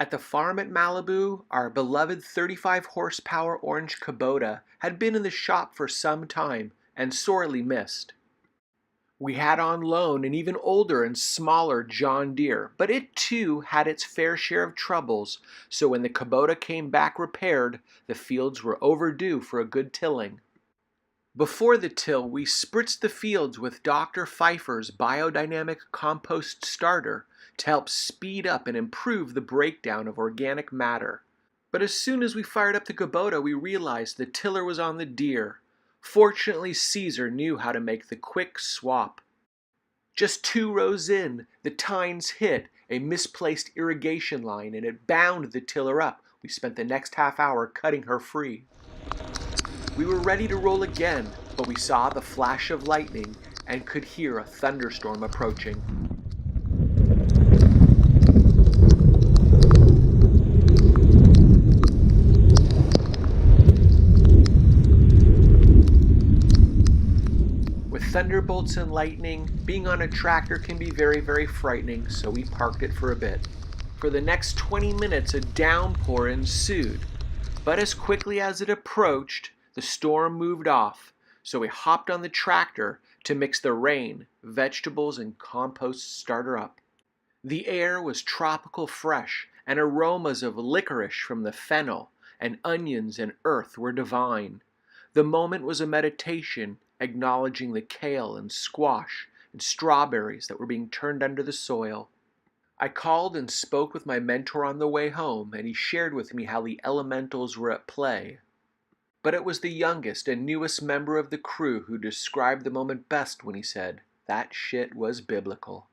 At the farm at Malibu, our beloved 35 horsepower orange Kubota had been in the shop for some time and sorely missed. We had on loan an even older and smaller John Deere, but it too had its fair share of troubles, so when the Kubota came back repaired, the fields were overdue for a good tilling. Before the till, we spritzed the fields with Dr. Pfeiffer's biodynamic compost starter to help speed up and improve the breakdown of organic matter. But as soon as we fired up the Kubota, we realized the tiller was on the Deere. Fortunately, Caesar knew how to make the quick swap. Just 2 rows in, the tines hit a misplaced irrigation line and it bound the tiller up. We spent the next half hour cutting her free. We were ready to roll again, but we saw the flash of lightning and could hear a thunderstorm approaching. With thunderbolts and lightning, being on a tractor can be very frightening, so we parked it for a bit. For the next 20 minutes, a downpour ensued, but as quickly as it approached, the storm moved off, so we hopped on the tractor to mix the rain, vegetables, and compost starter up. The air was tropical fresh, and aromas of licorice from the fennel and onions and earth were divine. The moment was a meditation, acknowledging the kale and squash and strawberries that were being turned under the soil. I called and spoke with my mentor on the way home, and he shared with me how the elementals were at play. But it was the youngest and newest member of the crew who described the moment best when he said, "That shit was biblical."